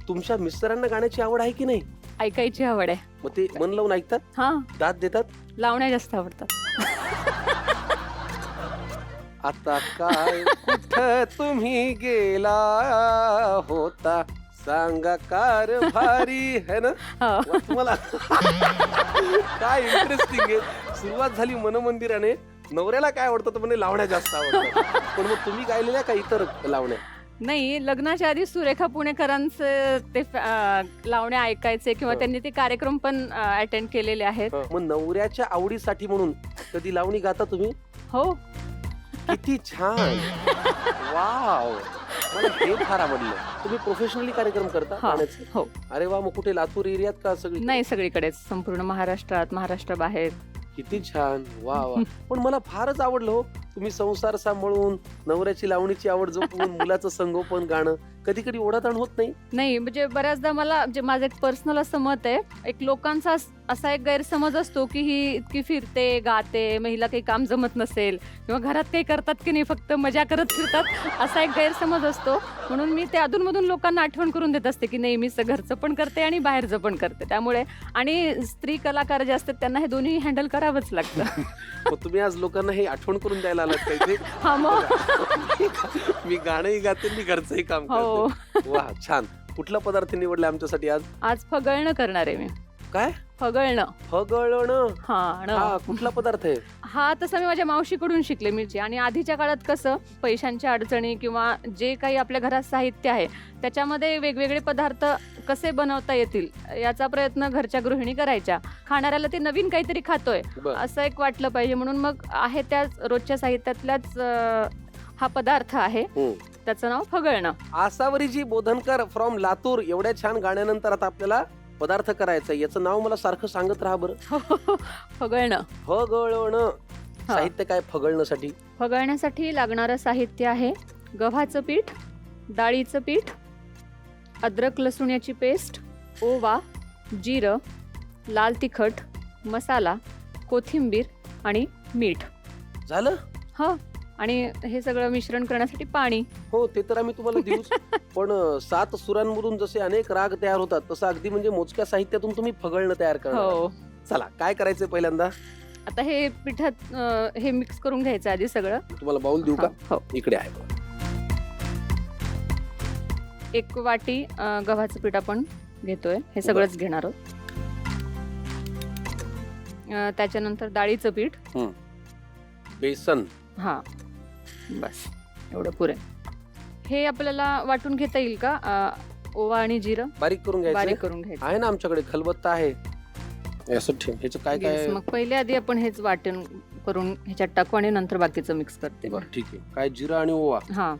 तुमच्या मिस्टरांना गाण्याची आवड आहे की नाही? ऐकायची आवड आहे. मग ते मन लावून ऐकतात, हा, दाद देतात? लावण्या जास्त आवडतात. आता काय कुठं तुम्ही गेला होता सांगा कारभारी है ना? हो. वा, तुम्हाला काय इंटरेस्टिंग आहे. सुरुवात झाली मनमंदिराने. नवऱ्याला काय आवडतं तर म्हणे लावण्या जास्त आवडतात. पण मग तुम्ही गायलेल्या का इतर लावण्या? नाही, लग्नाच्या आधी सुरेखा पुणेकरांचे ते लावण्या ऐकायचे किंवा हं. त्यांनी ते कार्यक्रम पण अटेंड केलेले आहेत. मग नवऱ्याच्या आवडीसाठी म्हणून कधी लावणी गाता तुम्ही? हो. किती छान. वाव, मला हे फार आवडलं. तुम्ही प्रोफेशनली कार्यक्रम करता हा. गाण्याचे? हो. अरे वा, मग कुठे लातूर एरियात का सगळी? नाही, सगळीकडेच, संपूर्ण महाराष्ट्रात, महाराष्ट्राबाहेर. किती छान. वा वा. पण मला फारच आवडलं हो. तुम्ही संसार सांभाळून नवऱ्याची लावणीची आवड जपून मुलाचं संगोपन गाणं, कधी कधी ओढाताण होत नाही? नाही, म्हणजे बऱ्याचदा मला म्हणजे माझं एक पर्सनल असं मत आहे, एक लोकांचा असा एक गैरसमज असतो की ही इतकी फिरते, गाते, महिला काही काम जमत नसेल किंवा घरात काही करतात की नाही, फक्त मजा करत फिरतात, असा एक गैरसमज असतो. म्हणून मी ते अधूनमधून लोकांना आठवण करून देत असते की नाही, मी घरचं पण करते आणि बाहेरचं पण करते. त्यामुळे आणि स्त्री कलाकार जे असतात त्यांना हे दोन्ही हँडल करावंच लागतं. मग तुम्ही आज लोकांना हे आठवण करून द्यायला आलात का इथे? हा, मग. मी गाणंही गाते, मी घरचंही काम हो. करते. वा, छान. कुठला पदार्थ निवडला आमच्यासाठी आज? आज फगळणं करणार आहे मी. काय? फगळणं. फगळणं. हा, कुठला पदार्थ आहे? हा तसा मी माझ्या मावशीकडून शिकले मिरची. आणि आधीच्या काळात कसं पैशांच्या अडचणी किंवा जे काही आपल्या घरात साहित्य आहे त्याच्यामध्ये वेगवेगळे पदार्थ कसे बनवता येतील याचा प्रयत्न घरच्या गृहिणी करायच्या. खाणाऱ्याला ते नवीन काहीतरी खातोय बरं. असं एक वाटलं पाहिजे, म्हणून मग आहे त्याच रोजच्या साहित्यातल्याच हा पदार्थ आहे. त्याचं नाव फगळणं. आसावरीजी बोधनकर फ्रॉम लातूर, एवढ्या छान गाण्यानंतर आता आपल्याला पदार्थ करायचं. याचं नाव मला सारखं सांगत राहा बरं. फगळणं. फगळणं. साहित्य काय फगळण्यासाठी? फगळण्यासाठी लागणारं साहित्य आहे गव्हाचं पीठ, डाळीचं पीठ, अद्रक लसूण याची पेस्ट, ओवा, जिरं, लाल तिखट, मसाला, कोथिंबीर आणि मीठ. झालं? हा, आणि हे सगळं मिश्रण करण्यासाठी पाणी. हो, ते तर आम्ही तुम्हाला देऊच. पण 7 सुरांमधून जसे अनेक राग तयार होतात तसं अगदी म्हणजे मोजक्या साहित्यातून तुम्ही फगळणं तयार करणार. हो. चला, काय करायचंय पहिल्यांदा? आता हे पिठात हे मिक्स करून घ्यायचं आधी सगळं. तुम्हाला बाउल देऊ का? हो. इकडे आहे. 1 वाटी गव्हाचं पीठ आपण घेतोय, हे सगळंच घेणार आहोत. त्याच्यानंतर डाळीचं पीठ. बेसन. हा, बस एवढं पुरे. हे आपल्याला वाटून घेता येईल का? ओवा आणि जिरं बारीक करून बारीक घ्यायचं करून घ्यायचं. आहे ना आमच्याकडे, खलबत्ता आहे. असं ठेव. ह्याचं काय काय? Yes, मग पहिले आधी आपण हेच वाटण करून ह्याच्यात टाकू आणि नंतर बाकीचं मिक्स करते. बरं, ठीक आहे. काय? जिरं आणि ओवा. हा,